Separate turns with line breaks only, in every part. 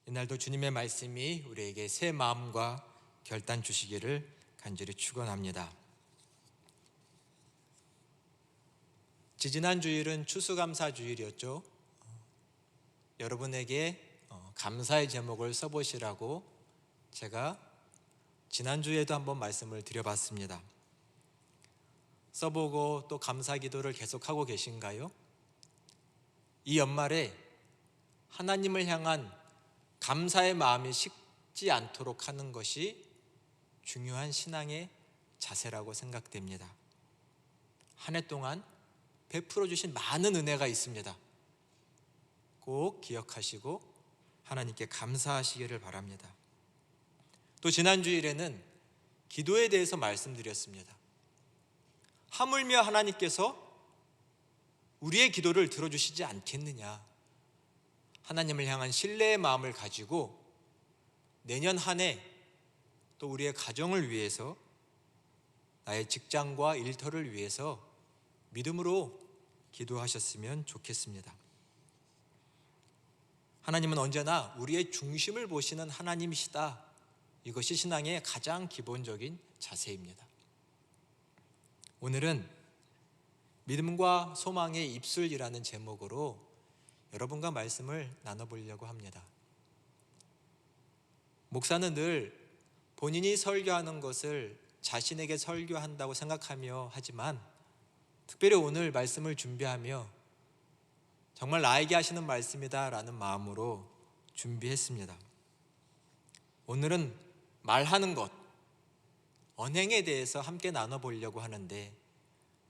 이날도 주님의 말씀이 우리에게 새 마음과 결단 주시기를 간절히 축원합니다. 지지난 주일은 추수감사 주일이었죠. 여러분에게 감사의 제목을 써보시라고 제가 지난주에도 한번 말씀을 드려봤습니다. 써보고 또 감사 기도를 계속하고 계신가요? 이 연말에 하나님을 향한 감사의 마음이 식지 않도록 하는 것이 중요한 신앙의 자세라고 생각됩니다. 한 해 동안 베풀어 주신 많은 은혜가 있습니다. 꼭 기억하시고 하나님께 감사하시기를 바랍니다. 또 지난 주일에는 기도에 대해서 말씀드렸습니다. 하물며 하나님께서 우리의 기도를 들어주시지 않겠느냐. 하나님을 향한 신뢰의 마음을 가지고 내년 한 해 또 우리의 가정을 위해서, 나의 직장과 일터를 위해서 믿음으로 기도하셨으면 좋겠습니다. 하나님은 언제나 우리의 중심을 보시는 하나님이시다. 이것이 신앙의 가장 기본적인 자세입니다. 오늘은 믿음과 소망의 입술이라는 제목으로 여러분과 말씀을 나눠보려고 합니다. 목사는 늘 본인이 설교하는 것을 자신에게 설교한다고 생각하며 하지만 특별히 오늘 말씀을 준비하며 정말 나에게 하시는 말씀이다 라는 마음으로 준비했습니다. 오늘은 말하는 것, 언행에 대해서 함께 나눠보려고 하는데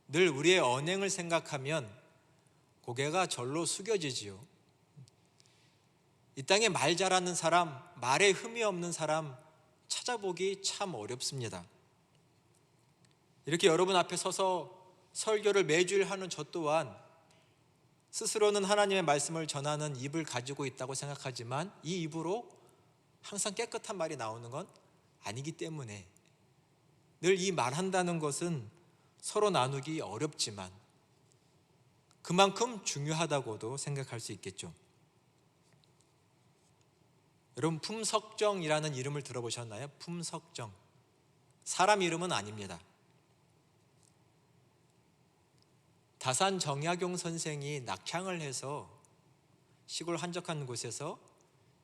늘 우리의 언행을 생각하면 고개가 절로 숙여지지요. 이 땅에 말 잘하는 사람, 말에 흠이 없는 사람 찾아보기 참 어렵습니다. 이렇게 여러분 앞에 서서 설교를 매주일 하는 저 또한 스스로는 하나님의 말씀을 전하는 입을 가지고 있다고 생각하지만 이 입으로 항상 깨끗한 말이 나오는 건 아니기 때문에 늘 이 말한다는 것은 서로 나누기 어렵지만 그만큼 중요하다고도 생각할 수 있겠죠. 여러분, 품석정이라는 이름을 들어보셨나요? 품석정. 사람 이름은 아닙니다. 다산 정약용 선생이 낙향을 해서 시골 한적한 곳에서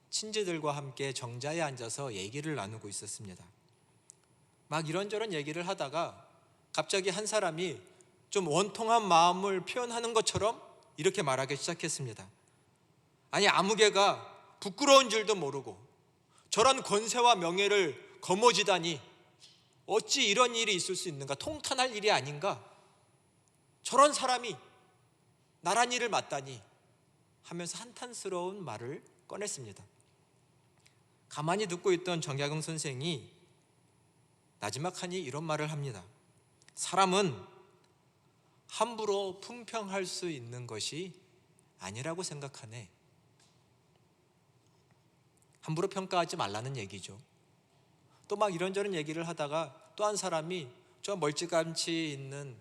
친지들과 함께 정자에 앉아서 얘기를 나누고 있었습니다. 막 이런저런 얘기를 하다가 갑자기 한 사람이 좀 원통한 마음을 표현하는 것처럼 이렇게 말하기 시작했습니다. 아니, 아무개가 부끄러운 줄도 모르고 저런 권세와 명예를 거머쥐다니 어찌 이런 일이 있을 수 있는가? 통탄할 일이 아닌가? 저런 사람이 나란 일을 맡다니 하면서 한탄스러운 말을 꺼냈습니다. 가만히 듣고 있던 정약용 선생이 나지막하니 이런 말을 합니다. 사람은 함부로 품평할 수 있는 것이 아니라고 생각하네. 함부로 평가하지 말라는 얘기죠. 또 막 이런저런 얘기를 하다가 또 한 사람이 저 멀찌감치 있는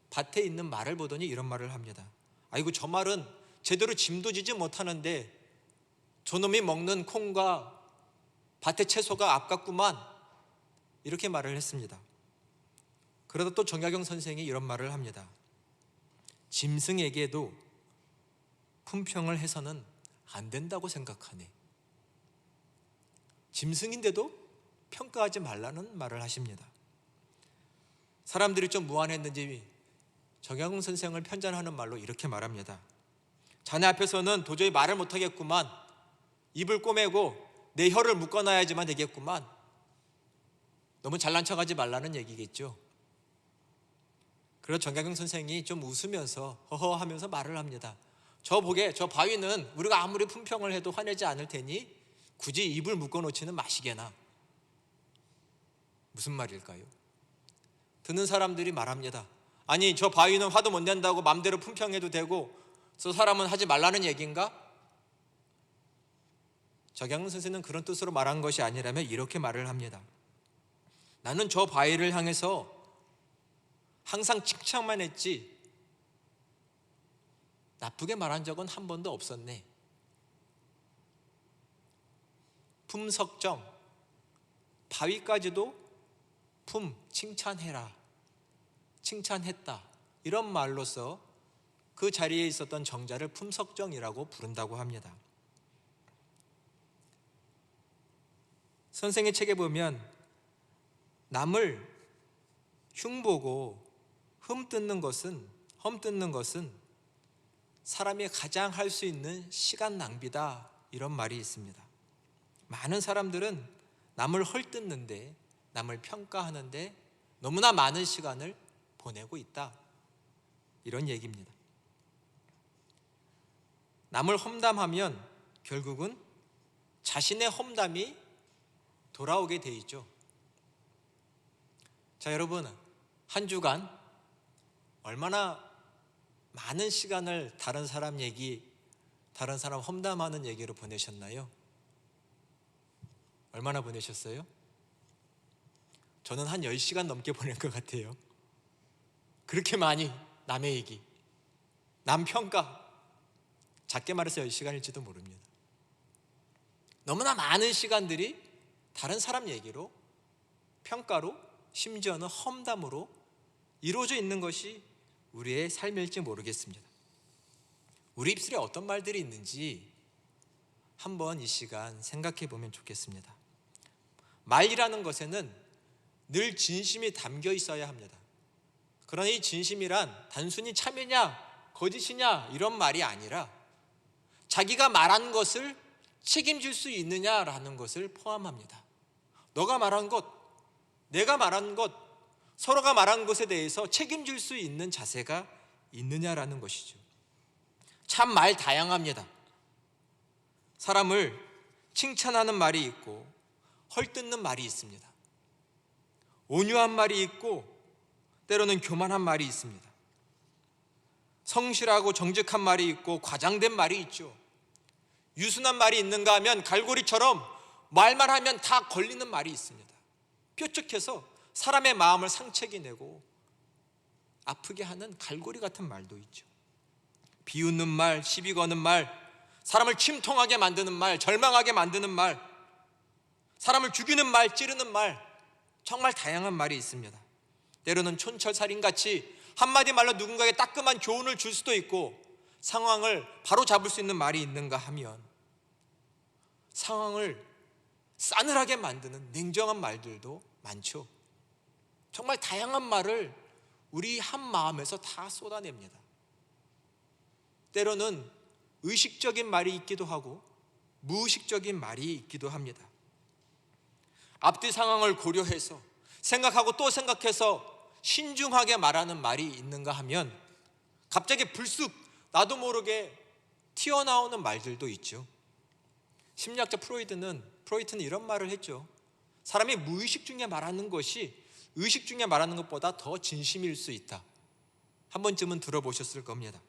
밭에 있는 말을 보더니 이런 말을 합니다. 아이고, 저 말은 제대로 짐도 지지 못하는데 저놈이 먹는 콩과 밭의 채소가 아깝구만. 이렇게 말을 했습니다. 그러다 또 정약용 선생이 이런 말을 합니다. 짐승에게도 품평을 해서는 안 된다고 생각하네. 짐승인데도 평가하지 말라는 말을 하십니다. 사람들이 좀 무안했는지 정약용 선생을 편찬하는 말로 이렇게 말합니다. 자네 앞에서는 도저히 말을 못하겠구만. 입을 꼬매고 내 혀를 묶어놔야지만 되겠구만. 너무 잘난 척하지 말라는 얘기겠죠. 그래서 정약용 선생이 좀 웃으면서 허허 하면서 말을 합니다. 저 바위는 우리가 아무리 품평을 해도 화내지 않을 테니 굳이 입을 묶어놓지는 마시게나. 무슨 말일까요? 듣는 사람들이 말합니다. 아니, 저 바위는 화도 못 낸다고 맘대로 품평해도 되고 저 사람은 하지 말라는 얘기인가? 정약용 선생은 그런 뜻으로 말한 것이 아니라면 이렇게 말을 합니다. 나는 저 바위를 향해서 항상 칭찬만 했지 나쁘게 말한 적은 한 번도 없었네. 품석정, 바위까지도 칭찬해라, 칭찬했다, 이런 말로서 그 자리에 있었던 정자를 품석정이라고 부른다고 합니다. 선생의 책에 보면 남을 흉보고 험뜯는 것은 사람이 가장 할 수 있는 시간 낭비다, 이런 말이 있습니다. 많은 사람들은 남을 헐뜯는데, 남을 평가하는데 너무나 많은 시간을 보내고 있다, 이런 얘기입니다. 남을 험담하면 결국은 자신의 험담이 돌아오게 돼 있죠. 자, 여러분, 한 주간 얼마나 많은 시간을 다른 사람 험담하는 얘기로 보내셨나요? 얼마나 보내셨어요? 저는 한 10시간 넘게 보낸 것 같아요. 그렇게 많이 남의 얘기, 남 평가, 작게 말해서 10시간일지도 모릅니다. 너무나 많은 시간들이 다른 사람 얘기로, 평가로, 심지어는 험담으로 이루어져 있는 것이 우리의 삶일지 모르겠습니다. 우리 입술에 어떤 말들이 있는지 한번 이 시간 생각해 보면 좋겠습니다. 말이라는 것에는 늘 진심이 담겨 있어야 합니다. 그러나 이 진심이란 단순히 참이냐 거짓이냐 이런 말이 아니라 자기가 말한 것을 책임질 수 있느냐라는 것을 포함합니다. 너가 말한 것, 내가 말한 것, 서로가 말한 것에 대해서 책임질 수 있는 자세가 있느냐라는 것이죠. 참 말 다양합니다. 사람을 칭찬하는 말이 있고 헐뜯는 말이 있습니다. 온유한 말이 있고 때로는 교만한 말이 있습니다. 성실하고 정직한 말이 있고 과장된 말이 있죠. 유순한 말이 있는가 하면 갈고리처럼 말만 하면 다 걸리는 말이 있습니다. 뾰족해서 사람의 마음을 상처게 내고 아프게 하는 갈고리 같은 말도 있죠. 비웃는 말, 시비 거는 말, 사람을 침통하게 만드는 말, 절망하게 만드는 말, 사람을 죽이는 말, 찌르는 말, 정말 다양한 말이 있습니다. 때로는 촌철살인같이 한마디 말로 누군가에게 따끔한 교훈을 줄 수도 있고, 상황을 바로 잡을 수 있는 말이 있는가 하면 상황을 싸늘하게 만드는 냉정한 말들도 많죠. 정말 다양한 말을 우리 한 마음에서 다 쏟아냅니다. 때로는 의식적인 말이 있기도 하고 무의식적인 말이 있기도 합니다. 앞뒤 상황을 고려해서 생각하고 또 생각해서 신중하게 말하는 말이 있는가 하면 갑자기 불쑥 나도 모르게 튀어나오는 말들도 있죠. 심리학자 프로이트는 이런 말을 했죠. 사람이 무의식 중에 말하는 것이 의식 중에 말하는 것보다 더 진심일 수 있다. 한 번쯤은 들어보셨을 겁니다.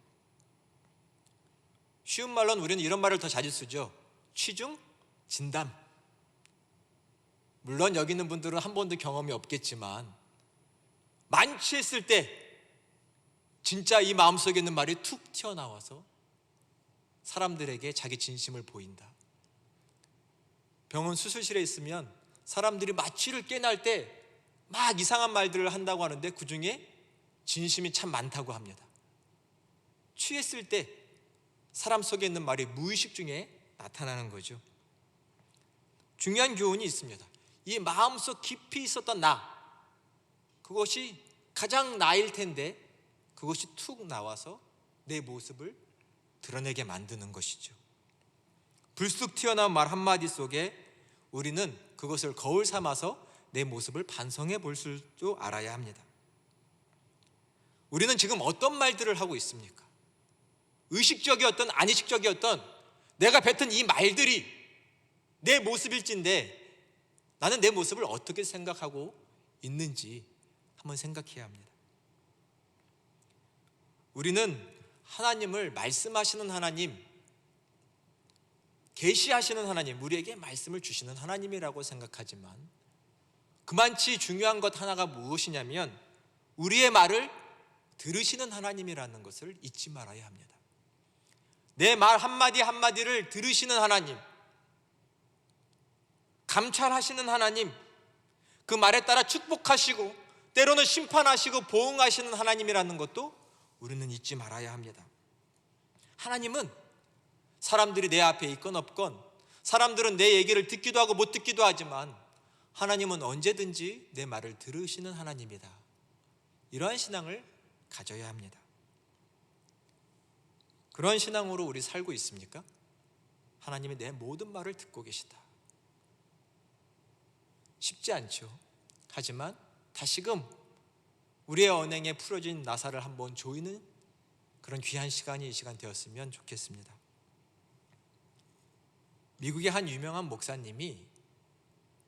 쉬운 말로는 우리는 이런 말을 더 자주 쓰죠. 취중, 진담. 물론 여기 있는 분들은 한 번도 경험이 없겠지만 만취했을 때 진짜 이 마음속에 있는 말이 툭 튀어나와서 사람들에게 자기 진심을 보인다. 병원 수술실에 있으면 사람들이 마취를 깨날 때 막 이상한 말들을 한다고 하는데 그 중에 진심이 참 많다고 합니다. 취했을 때 사람 속에 있는 말이 무의식 중에 나타나는 거죠. 중요한 교훈이 있습니다. 이 마음속 깊이 있었던 나, 그것이 가장 나일 텐데 그것이 툭 나와서 내 모습을 드러내게 만드는 것이죠. 불쑥 튀어나온 말 한마디 속에 우리는 그것을 거울 삼아서 내 모습을 반성해 볼 줄도 알아야 합니다. 우리는 지금 어떤 말들을 하고 있습니까? 의식적이었던 안의식적이었던 내가 뱉은 이 말들이 내 모습일진데 나는 내 모습을 어떻게 생각하고 있는지 한번 생각해야 합니다. 우리는 하나님을 말씀하시는 하나님, 계시하시는 하나님, 우리에게 말씀을 주시는 하나님이라고 생각하지만 그만치 중요한 것 하나가 무엇이냐면 우리의 말을 들으시는 하나님이라는 것을 잊지 말아야 합니다. 내 말 한마디 한마디를 들으시는 하나님, 감찰하시는 하나님, 그 말에 따라 축복하시고 때로는 심판하시고 보응하시는 하나님이라는 것도 우리는 잊지 말아야 합니다. 하나님은 사람들이 내 앞에 있건 없건, 사람들은 내 얘기를 듣기도 하고 못 듣기도 하지만 하나님은 언제든지 내 말을 들으시는 하나님이다. 이러한 신앙을 가져야 합니다. 그런 신앙으로 우리 살고 있습니까? 하나님이 내 모든 말을 듣고 계시다. 쉽지 않죠. 하지만 다시금 우리의 언행에 풀어진 나사를 한번 조이는 그런 귀한 시간이 이 시간 되었으면 좋겠습니다. 미국의 한 유명한 목사님이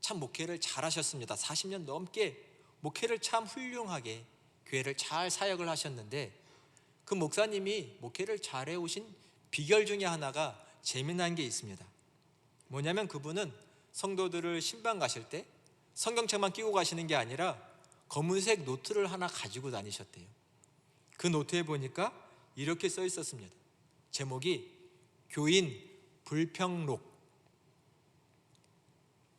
참 목회를 잘 하셨습니다. 40년 넘게 목회를 참 훌륭하게 교회를 잘 사역을 하셨는데, 그 목사님이 목회를 잘 해오신 비결 중에 하나가 재미난 게 있습니다. 뭐냐면 그분은 성도들을 신방 가실 때 성경책만 끼고 가시는 게 아니라 검은색 노트를 하나 가지고 다니셨대요. 그 노트에 보니까 이렇게 써 있었습니다. 제목이 교인 불평록.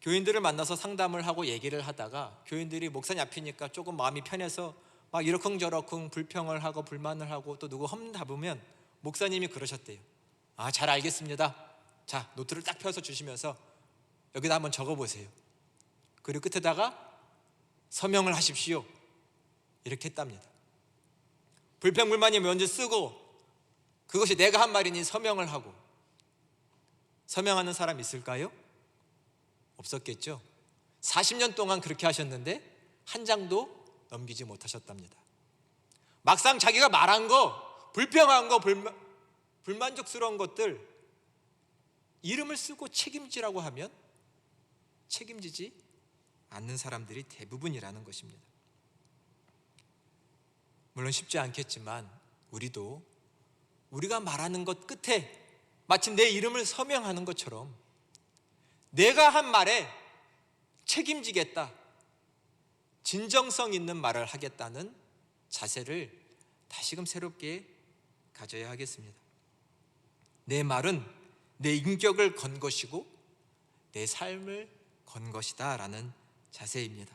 교인들을 만나서 상담을 하고 얘기를 하다가 교인들이 목사님 앞이니까 조금 마음이 편해서 막 이러쿵저러쿵 불평을 하고 불만을 하고 또 누구 험담하면 목사님이 그러셨대요. 잘 알겠습니다. 자, 노트를 딱 펴서 주시면서 여기다 한번 적어보세요. 그리고 끝에다가 서명을 하십시오. 이렇게 했답니다. 불평불만이 먼저 쓰고 그것이 내가 한 말이니 서명을 하고. 서명하는 사람 있을까요? 없었겠죠. 40년 동안 그렇게 하셨는데 한 장도 넘기지 못하셨답니다. 막상 자기가 말한 거, 불평한 거, 불만족스러운 것들 이름을 쓰고 책임지라고 하면 책임지지 않는 사람들이 대부분이라는 것입니다. 물론 쉽지 않겠지만 우리도 우리가 말하는 것 끝에 마침 내 이름을 서명하는 것처럼 내가 한 말에 책임지겠다, 진정성 있는 말을 하겠다는 자세를 다시금 새롭게 가져야 하겠습니다. 내 말은 내 인격을 건 것이고 내 삶을 건 것이다 라는 자세입니다.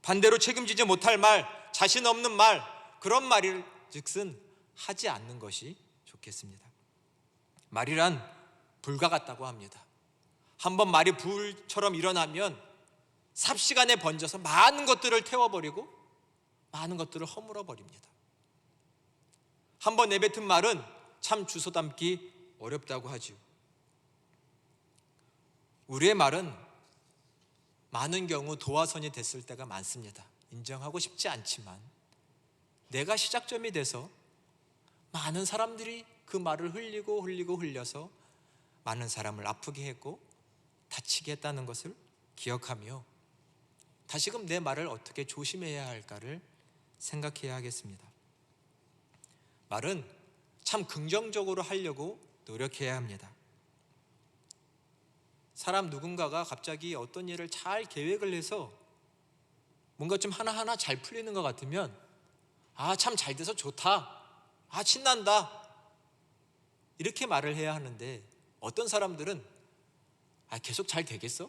반대로 책임지지 못할 말, 자신 없는 말, 그런 말일 즉슨 하지 않는 것이 좋겠습니다. 말이란 불과 같다고 합니다. 한번 말이 불처럼 일어나면 삽시간에 번져서 많은 것들을 태워버리고 많은 것들을 허물어버립니다. 한번 내뱉은 말은 참 주워 담기 어렵다고 하죠. 우리의 말은 많은 경우 도화선이 됐을 때가 많습니다. 인정하고 싶지 않지만 내가 시작점이 돼서 많은 사람들이 그 말을 흘려서 많은 사람을 아프게 했고 다치게 했다는 것을 기억하며 다시금 내 말을 어떻게 조심해야 할까를 생각해야 하겠습니다. 말은 참 긍정적으로 하려고 노력해야 합니다. 사람 누군가가 갑자기 어떤 일을 잘 계획을 해서 뭔가 좀 하나하나 잘 풀리는 것 같으면 참 잘 돼서 좋다, 신난다, 이렇게 말을 해야 하는데 어떤 사람들은 계속 잘 되겠어?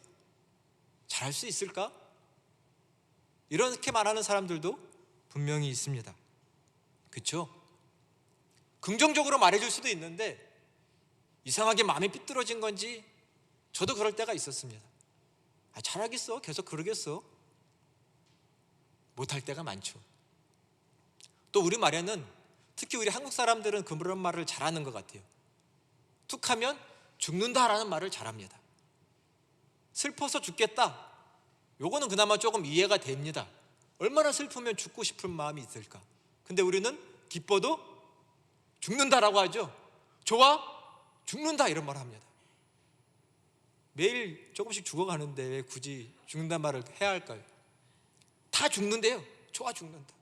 잘할 수 있을까? 이렇게 말하는 사람들도 분명히 있습니다. 그렇죠? 긍정적으로 말해줄 수도 있는데 이상하게 마음이 삐뚤어진 건지 저도 그럴 때가 있었습니다. 잘하겠어? 계속 그러겠어? 못할 때가 많죠. 또 우리 말에는 특히 우리 한국 사람들은 그런 말을 잘하는 것 같아요. 툭하면 죽는다라는 말을 잘합니다. 슬퍼서 죽겠다, 요거는 그나마 조금 이해가 됩니다. 얼마나 슬프면 죽고 싶은 마음이 있을까? 근데 우리는 기뻐도 죽는다라고 하죠. 좋아? 죽는다, 이런 말을 합니다. 매일 조금씩 죽어가는데 왜 굳이 죽는다는 말을 해야 할까요? 다 죽는데요. 좋아, 죽는다.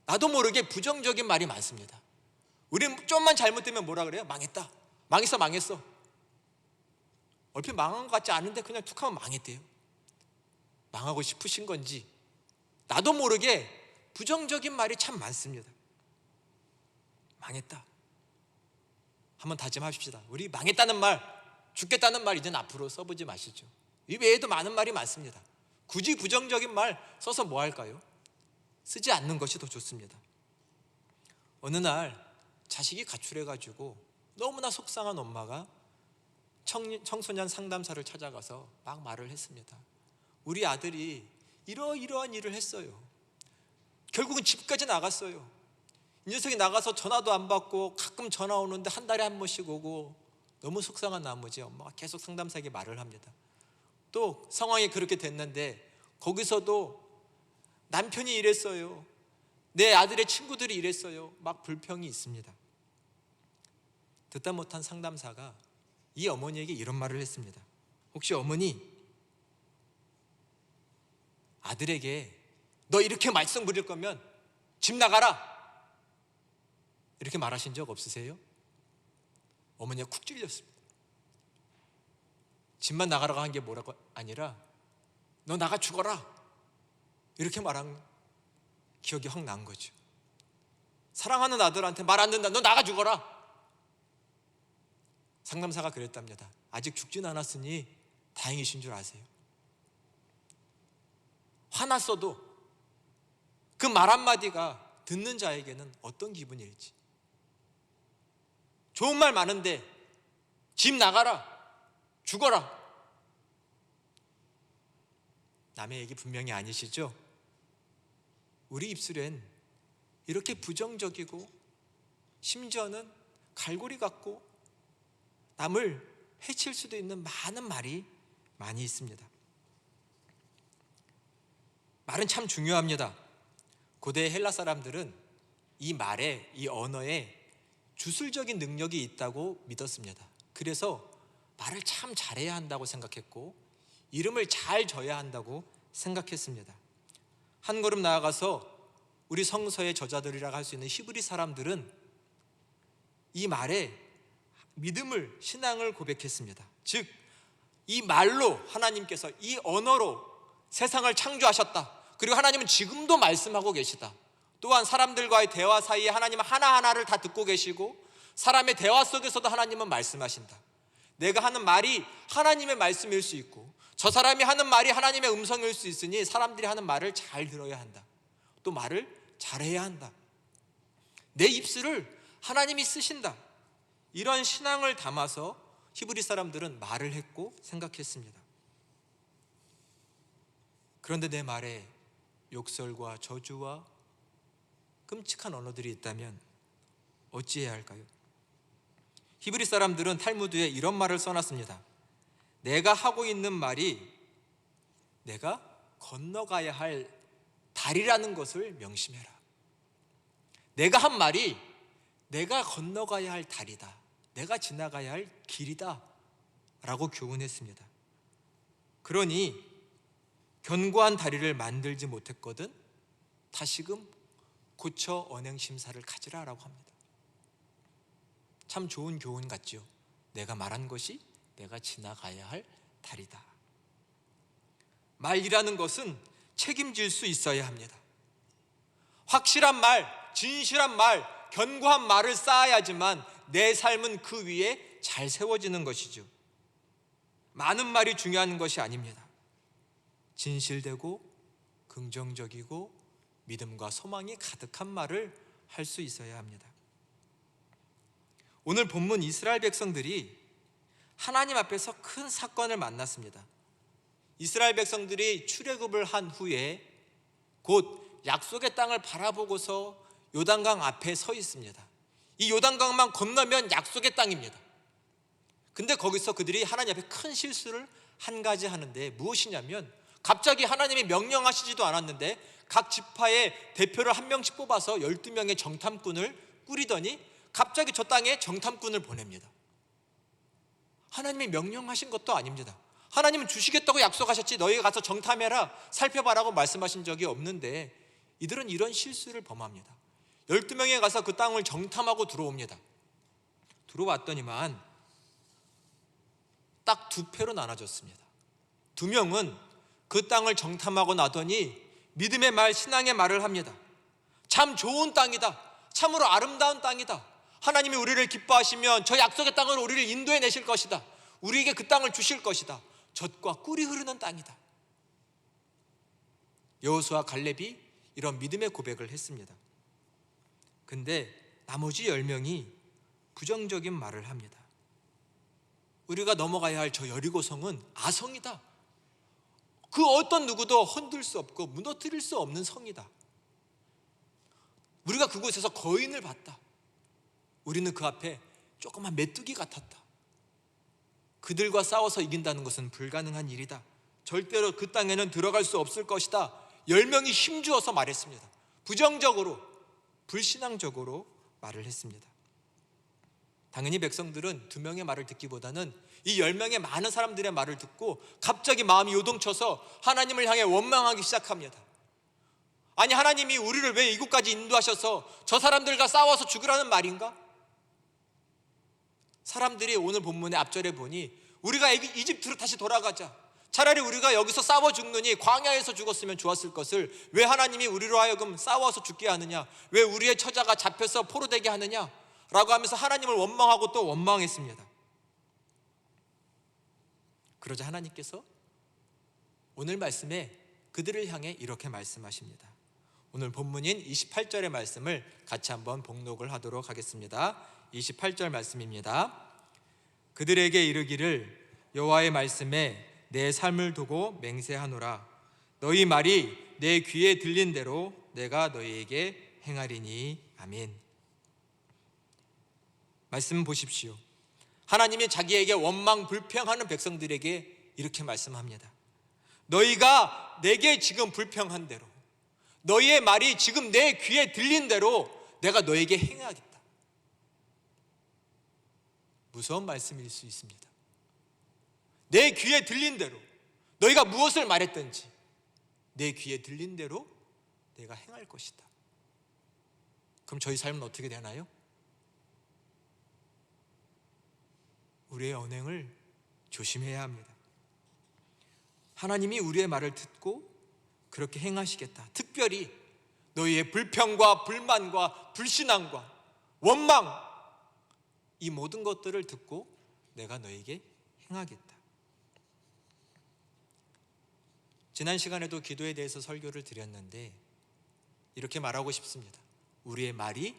나도 모르게 부정적인 말이 많습니다. 우리는 좀만 잘못되면 뭐라 그래요? 망했다, 망했어. 얼핏 망한 것 같지 않은데 그냥 툭 하면 망했대요. 망하고 싶으신 건지 나도 모르게 부정적인 말이 참 많습니다. 망했다. 한번 다짐하십시다. 우리 망했다는 말 죽겠다는 말 이제는 앞으로 써보지 마시죠. 이 외에도 많은 말이 많습니다. 굳이 부정적인 말 써서 뭐 할까요? 쓰지 않는 것이 더 좋습니다. 어느 날 자식이 가출해가지고 너무나 속상한 엄마가 청소년 상담사를 찾아가서 막 말을 했습니다. 우리 아들이 이러이러한 일을 했어요. 결국은 집까지 나갔어요. 이 녀석이 나가서 전화도 안 받고 가끔 전화 오는데 한 달에 한 번씩 오고, 너무 속상한 나머지 엄마가 계속 상담사에게 말을 합니다. 또 상황이 그렇게 됐는데 거기서도 남편이 이랬어요, 내 아들의 친구들이 이랬어요, 막 불평이 있습니다. 듣다 못한 상담사가 이 어머니에게 이런 말을 했습니다. 혹시 어머니, 아들에게 너 이렇게 말썽 부릴 거면 집 나가라, 이렇게 말하신 적 없으세요? 어머니가 쿡 찔렸습니다. 집만 나가라고 한 게 뭐라고 아니라 너 나가 죽어라, 이렇게 말한 기억이 확 난 거죠. 사랑하는 아들한테 말 안 듣는다, 너 나가 죽어라. 상담사가 그랬답니다. 아직 죽진 않았으니 다행이신 줄 아세요. 화났어도 그 말 한마디가 듣는 자에게는 어떤 기분일지. 좋은 말 많은데 집 나가라, 죽어라. 남의 얘기 분명히 아니시죠? 우리 입술엔 이렇게 부정적이고 심지어는 갈고리 같고 남을 해칠 수도 있는 많은 말이 많이 있습니다. 말은 참 중요합니다. 고대 헬라 사람들은 이 말에, 이 언어에 주술적인 능력이 있다고 믿었습니다. 그래서 말을 참 잘해야 한다고 생각했고 이름을 잘 져야 한다고 생각했습니다. 한 걸음 나아가서 우리 성서의 저자들이라고 할 수 있는 히브리 사람들은 이 말에 믿음을, 신앙을 고백했습니다. 즉, 이 말로 하나님께서, 이 언어로 세상을 창조하셨다. 그리고 하나님은 지금도 말씀하고 계시다. 또한 사람들과의 대화 사이에 하나님은 하나하나를 다 듣고 계시고 사람의 대화 속에서도 하나님은 말씀하신다. 내가 하는 말이 하나님의 말씀일 수 있고 저 사람이 하는 말이 하나님의 음성일 수 있으니 사람들이 하는 말을 잘 들어야 한다. 또 말을 잘해야 한다. 내 입술을 하나님이 쓰신다. 이런 신앙을 담아서 히브리 사람들은 말을 했고 생각했습니다. 그런데 내 말에 욕설과 저주와 끔찍한 언어들이 있다면 어찌해야 할까요? 히브리 사람들은 탈무드에 이런 말을 써놨습니다. 내가 하고 있는 말이 내가 건너가야 할 다리라는 것을 명심해라. 내가 한 말이 내가 건너가야 할 다리다, 내가 지나가야 할 길이다 라고 교훈했습니다. 그러니 견고한 다리를 만들지 못했거든 다시금 고쳐 언행심사를 가지라라고 합니다. 참 좋은 교훈 같죠. 내가 말한 것이 내가 지나가야 할 다리다. 말이라는 것은 책임질 수 있어야 합니다. 확실한 말, 진실한 말, 견고한 말을 쌓아야지만 내 삶은 그 위에 잘 세워지는 것이죠. 많은 말이 중요한 것이 아닙니다. 진실되고 긍정적이고 믿음과 소망이 가득한 말을 할 수 있어야 합니다. 오늘 본문 이스라엘 백성들이 하나님 앞에서 큰 사건을 만났습니다. 이스라엘 백성들이 출애굽을 한 후에 곧 약속의 땅을 바라보고서 요단강 앞에 서 있습니다. 이 요단강만 건너면 약속의 땅입니다. 근데 거기서 그들이 하나님 앞에 큰 실수를 한 가지 하는데 무엇이냐면 갑자기 하나님이 명령하시지도 않았는데 각 지파의 대표를 한 명씩 뽑아서 12명의 정탐꾼을 꾸리더니 갑자기 저 땅에 정탐꾼을 보냅니다. 하나님이 명령하신 것도 아닙니다. 하나님은 주시겠다고 약속하셨지 너희가 가서 정탐해라, 살펴봐라고 말씀하신 적이 없는데 이들은 이런 실수를 범합니다. 12명에 가서 그 땅을 정탐하고 들어옵니다. 들어왔더니만 딱 두 패로 나눠졌습니다. 2명은 그 땅을 정탐하고 나더니 믿음의 말, 신앙의 말을 합니다. 참 좋은 땅이다, 참으로 아름다운 땅이다, 하나님이 우리를 기뻐하시면 저 약속의 땅으로 우리를 인도해 내실 것이다, 우리에게 그 땅을 주실 것이다. 젖과 꿀이 흐르는 땅이다. 여호수아 갈렙이 이런 믿음의 고백을 했습니다. 근데 나머지 10명이 부정적인 말을 합니다. 우리가 넘어가야 할 저 여리고성은 아성이다. 그 어떤 누구도 흔들 수 없고 무너뜨릴 수 없는 성이다. 우리가 그곳에서 거인을 봤다. 우리는 그 앞에 조그만 메뚜기 같았다. 그들과 싸워서 이긴다는 것은 불가능한 일이다. 절대로 그 땅에는 들어갈 수 없을 것이다. 10명이 힘주어서 말했습니다. 부정적으로, 불신앙적으로 말을 했습니다. 당연히 백성들은 2명의 말을 듣기보다는 이 10명의 많은 사람들의 말을 듣고 갑자기 마음이 요동쳐서 하나님을 향해 원망하기 시작합니다. 아니, 하나님이 우리를 왜 이곳까지 인도하셔서 저 사람들과 싸워서 죽으라는 말인가? 사람들이 오늘 본문의 앞절에 보니 우리가 이집트로 다시 돌아가자, 차라리 우리가 여기서 싸워 죽느니 광야에서 죽었으면 좋았을 것을 왜 하나님이 우리로 하여금 싸워서 죽게 하느냐, 왜 우리의 처자가 잡혀서 포로되게 하느냐 라고 하면서 하나님을 원망하고 또 원망했습니다. 그러자 하나님께서 오늘 말씀에 그들을 향해 이렇게 말씀하십니다. 오늘 본문인 28절의 말씀을 같이 한번 봉독을 하도록 하겠습니다. 28절 말씀입니다. 그들에게 이르기를 여호와의 말씀에 내 삶을 두고 맹세하노라. 너희 말이 내 귀에 들린 대로 내가 너희에게 행하리니. 아멘. 말씀 보십시오. 하나님이 자기에게 원망 불평하는 백성들에게 이렇게 말씀합니다. 너희가 내게 지금 불평한 대로, 너희의 말이 지금 내 귀에 들린 대로 내가 너에게 행하겠다. 무서운 말씀일 수 있습니다. 내 귀에 들린 대로, 너희가 무엇을 말했든지 내 귀에 들린 대로 내가 행할 것이다. 그럼 저희 삶은 어떻게 되나요? 우리의 언행을 조심해야 합니다. 하나님이 우리의 말을 듣고 그렇게 행하시겠다. 특별히 너희의 불평과 불만과 불신앙과 원망, 이 모든 것들을 듣고 내가 너에게 행하겠다. 지난 시간에도 기도에 대해서 설교를 드렸는데 이렇게 말하고 싶습니다. 우리의 말이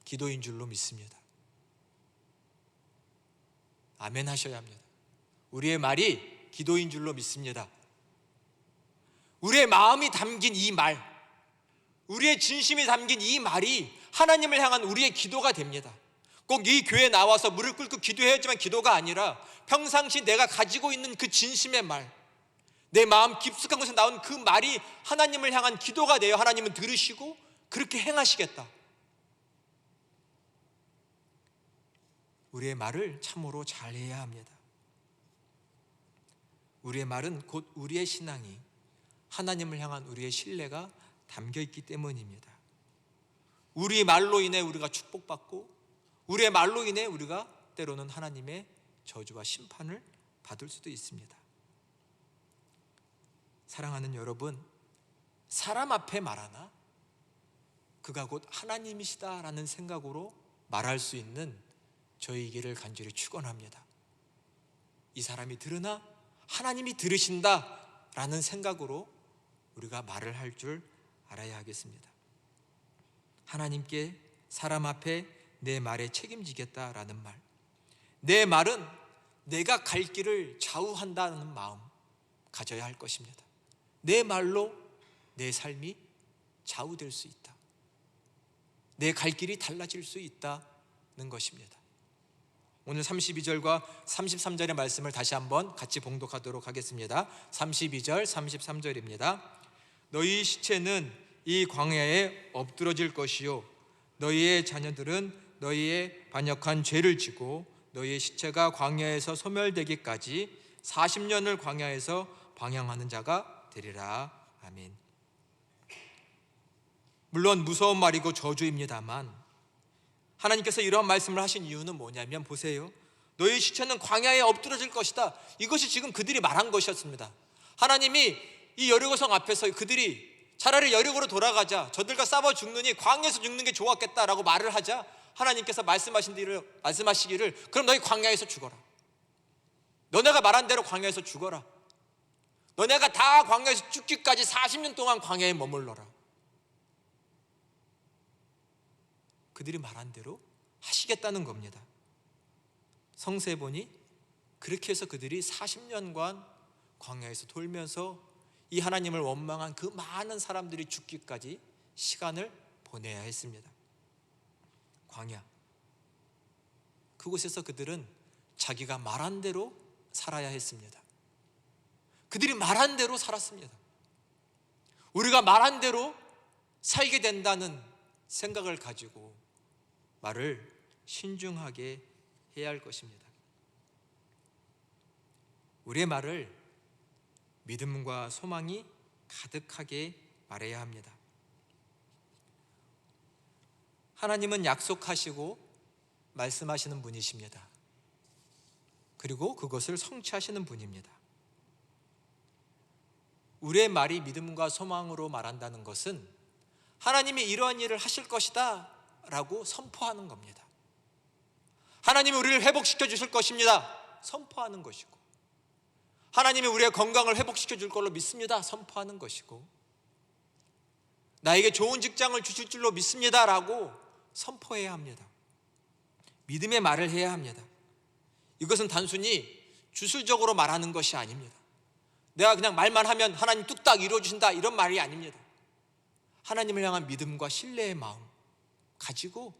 기도인 줄로 믿습니다. 아멘 하셔야 합니다. 우리의 말이 기도인 줄로 믿습니다. 우리의 마음이 담긴 이 말, 우리의 진심이 담긴 이 말이 하나님을 향한 우리의 기도가 됩니다. 꼭 이 교회에 나와서 무릎 꿇고 기도해야지만 기도가 아니라 평상시 내가 가지고 있는 그 진심의 말, 내 마음 깊숙한 곳에 나온 그 말이 하나님을 향한 기도가 되어 하나님은 들으시고 그렇게 행하시겠다. 우리의 말을 참으로 잘해야 합니다. 우리의 말은 곧 우리의 신앙이 하나님을 향한 우리의 신뢰가 담겨있기 때문입니다. 우리 말로 인해 우리가 축복받고 우리의 말로 인해 우리가 때로는 하나님의 저주와 심판을 받을 수도 있습니다. 사랑하는 여러분, 사람 앞에 말하나 그가 곧 하나님이시다라는 생각으로 말할 수 있는 저희에게를 간절히 축원합니다. 이 사람이 들으나 하나님이 들으신다라는 생각으로 우리가 말을 할 줄 알아야 하겠습니다. 하나님께 사람 앞에 내 말에 책임지겠다라는 말, 내 말은 내가 갈 길을 좌우한다는 마음 가져야 할 것입니다. 내 말로 내 삶이 좌우될 수 있다, 내 갈 길이 달라질 수 있다는 것입니다. 오늘 32절과 33절의 말씀을 다시 한번 같이 봉독하도록 하겠습니다. 32절, 33절입니다. 너희 시체는 이 광야에 엎드러질 것이요 너희의 자녀들은 너희의 반역한 죄를 지고 너희의 시체가 광야에서 소멸되기까지 40년을 광야에서 방향하는 자가 되리라. 아멘. 물론 무서운 말이고 저주입니다만 하나님께서 이러한 말씀을 하신 이유는 뭐냐면, 보세요. 너희 시체는 광야에 엎드러질 것이다. 이것이 지금 그들이 말한 것이었습니다. 하나님이 이 여리고성 앞에서 그들이 차라리 여리고로 돌아가자, 저들과 싸워 죽느니 광야에서 죽는 게 좋았겠다라고 말을 하자 하나님께서 말씀하시기를 그럼 너희 광야에서 죽어라. 너네가 말한 대로 광야에서 죽어라. 너네가 다 광야에서 죽기까지 40년 동안 광야에 머물러라. 그들이 말한 대로 하시겠다는 겁니다. 성서에 보니 그렇게 해서 그들이 40년간 광야에서 돌면서 이 하나님을 원망한 그 많은 사람들이 죽기까지 시간을 보내야 했습니다. 광야, 그곳에서 그들은 자기가 말한 대로 살아야 했습니다. 그들이 말한 대로 살았습니다. 우리가 말한 대로 살게 된다는 생각을 가지고 말을 신중하게 해야 할 것입니다. 우리의 말을 믿음과 소망이 가득하게 말해야 합니다. 하나님은 약속하시고 말씀하시는 분이십니다. 그리고 그것을 성취하시는 분입니다. 우리의 말이 믿음과 소망으로 말한다는 것은 하나님이 이러한 일을 하실 것이다 라고 선포하는 겁니다. 하나님이 우리를 회복시켜 주실 것입니다 선포하는 것이고, 하나님이 우리의 건강을 회복시켜 줄 걸로 믿습니다 선포하는 것이고, 나에게 좋은 직장을 주실 줄로 믿습니다 라고 선포해야 합니다. 믿음의 말을 해야 합니다. 이것은 단순히 주술적으로 말하는 것이 아닙니다. 내가 그냥 말만 하면 하나님 뚝딱 이루어주신다 이런 말이 아닙니다. 하나님을 향한 믿음과 신뢰의 마음 가지고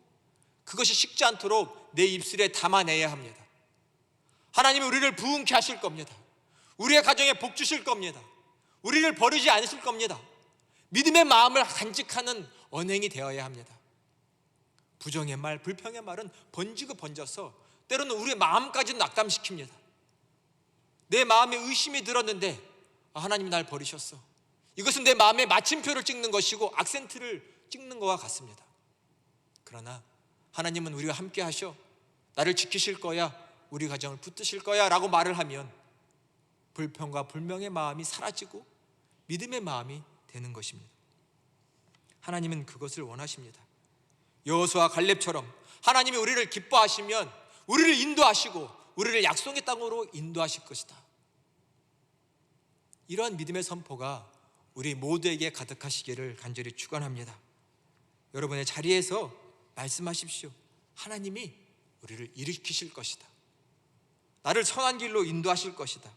그것이 식지 않도록 내 입술에 담아내야 합니다. 하나님이 우리를 부흥케 하실 겁니다. 우리의 가정에 복 주실 겁니다. 우리를 버리지 않으실 겁니다. 믿음의 마음을 간직하는 언행이 되어야 합니다. 부정의 말, 불평의 말은 번지고 번져서 때로는 우리의 마음까지 낙담시킵니다. 내 마음에 의심이 들었는데 하나님이 날 버리셨어. 이것은 내 마음에 마침표를 찍는 것이고 악센트를 찍는 것과 같습니다. 그러나 하나님은 우리와 함께 하셔, 나를 지키실 거야, 우리 가정을 붙드실 거야 라고 말을 하면 불평과 불명의 마음이 사라지고 믿음의 마음이 되는 것입니다. 하나님은 그것을 원하십니다. 여호수아 갈렙처럼 하나님이 우리를 기뻐하시면 우리를 인도하시고 우리를 약속의 땅으로 인도하실 것이다. 이러한 믿음의 선포가 우리 모두에게 가득하시기를 간절히 축원합니다. 여러분의 자리에서 말씀하십시오. 하나님이 우리를 일으키실 것이다. 나를 선한 길로 인도하실 것이다.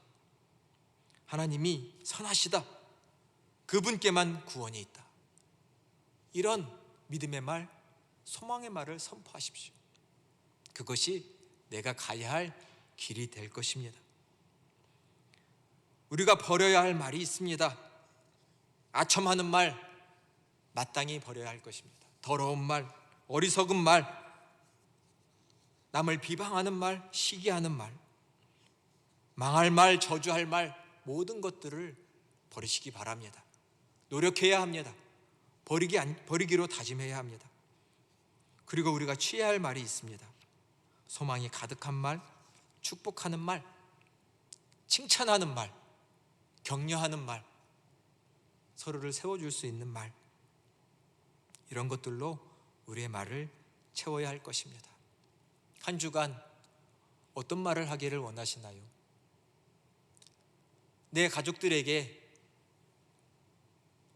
하나님이 선하시다. 그분께만 구원이 있다. 이런 믿음의 말, 소망의 말을 선포하십시오. 그것이 내가 가야 할 길이 될 것입니다. 우리가 버려야 할 말이 있습니다. 아첨하는 말, 마땅히 버려야 할 것입니다. 더러운 말, 어리석은 말, 남을 비방하는 말, 시기하는 말, 망할 말, 저주할 말, 모든 것들을 버리시기 바랍니다. 노력해야 합니다. 버리기로 다짐해야 합니다. 그리고 우리가 취해야 할 말이 있습니다. 소망이 가득한 말, 축복하는 말, 칭찬하는 말, 격려하는 말, 서로를 세워줄 수 있는 말, 이런 것들로 우리의 말을 채워야 할 것입니다. 한 주간 어떤 말을 하기를 원하시나요? 내 가족들에게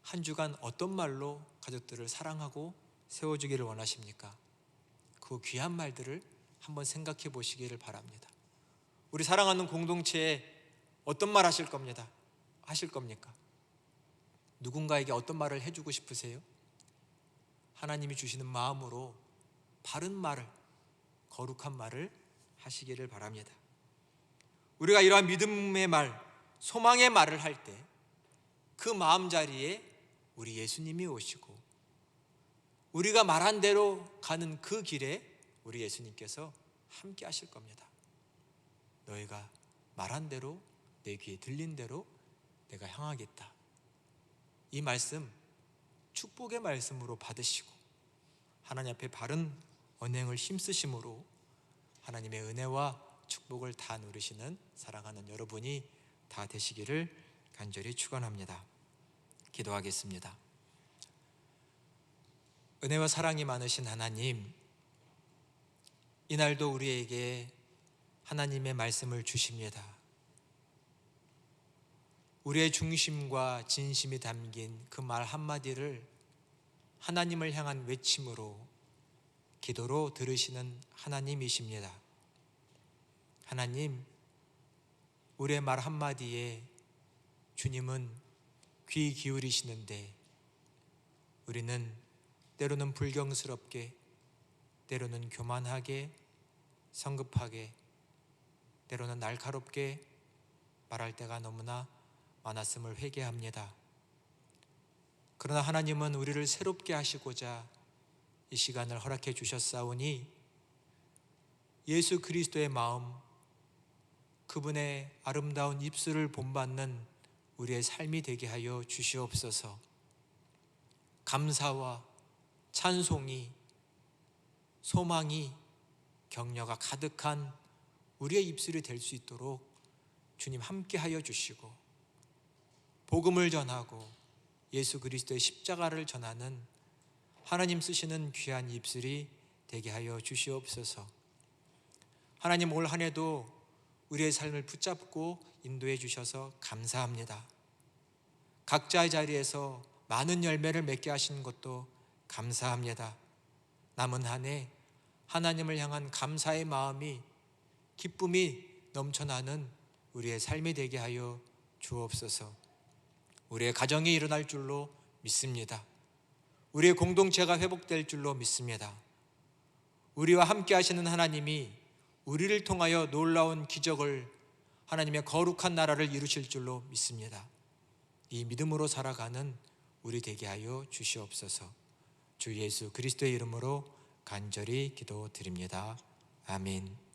한 주간 어떤 말로 가족들을 사랑하고 세워주기를 원하십니까? 그 귀한 말들을 한번 생각해 보시기를 바랍니다. 우리 사랑하는 공동체에 어떤 말 하실 겁니까? 누군가에게 어떤 말을 해주고 싶으세요? 하나님이 주시는 마음으로 바른 말을, 거룩한 말을 하시기를 바랍니다. 우리가 이러한 믿음의 말, 소망의 말을 할 때 그 마음자리에 우리 예수님이 오시고 우리가 말한 대로 가는 그 길에 우리 예수님께서 함께 하실 겁니다. 너희가 말한 대로, 내 귀에 들린 대로 내가 향하겠다. 이 말씀 축복의 말씀으로 받으시고 하나님 앞에 바른 언행을 힘쓰심으로 하나님의 은혜와 축복을 다 누리시는 사랑하는 여러분이 다 되시기를 간절히 축원합니다. 기도하겠습니다. 은혜와 사랑이 많으신 하나님, 이날도 우리에게 하나님의 말씀을 주십니다. 우리의 중심과 진심이 담긴 그 말 한마디를 하나님을 향한 외침으로, 기도로 들으시는 하나님이십니다. 하나님, 우리의 말 한마디에 주님은 귀 기울이시는데 우리는 때로는 불경스럽게, 때로는 교만하게, 성급하게, 때로는 날카롭게 말할 때가 너무나 많았음을 회개합니다. 그러나 하나님은 우리를 새롭게 하시고자 이 시간을 허락해 주셨사오니 예수 그리스도의 마음, 그분의 아름다운 입술을 본받는 우리의 삶이 되게 하여 주시옵소서. 감사와 찬송이, 소망이, 격려가 가득한 우리의 입술이 될 수 있도록 주님 함께 하여 주시고, 복음을 전하고 예수 그리스도의 십자가를 전하는 하나님 쓰시는 귀한 입술이 되게 하여 주시옵소서. 하나님, 올 한 해도 우리의 삶을 붙잡고 인도해 주셔서 감사합니다. 각자의 자리에서 많은 열매를 맺게 하시는 것도 감사합니다. 남은 한 해 하나님을 향한 감사의 마음이, 기쁨이 넘쳐나는 우리의 삶이 되게 하여 주옵소서. 우리의 가정이 일어날 줄로 믿습니다. 우리의 공동체가 회복될 줄로 믿습니다. 우리와 함께 하시는 하나님이 우리를 통하여 놀라운 기적을, 하나님의 거룩한 나라를 이루실 줄로 믿습니다. 이 믿음으로 살아가는 우리 되게 하여 주시옵소서. 주 예수 그리스도의 이름으로 간절히 기도드립니다. 아멘.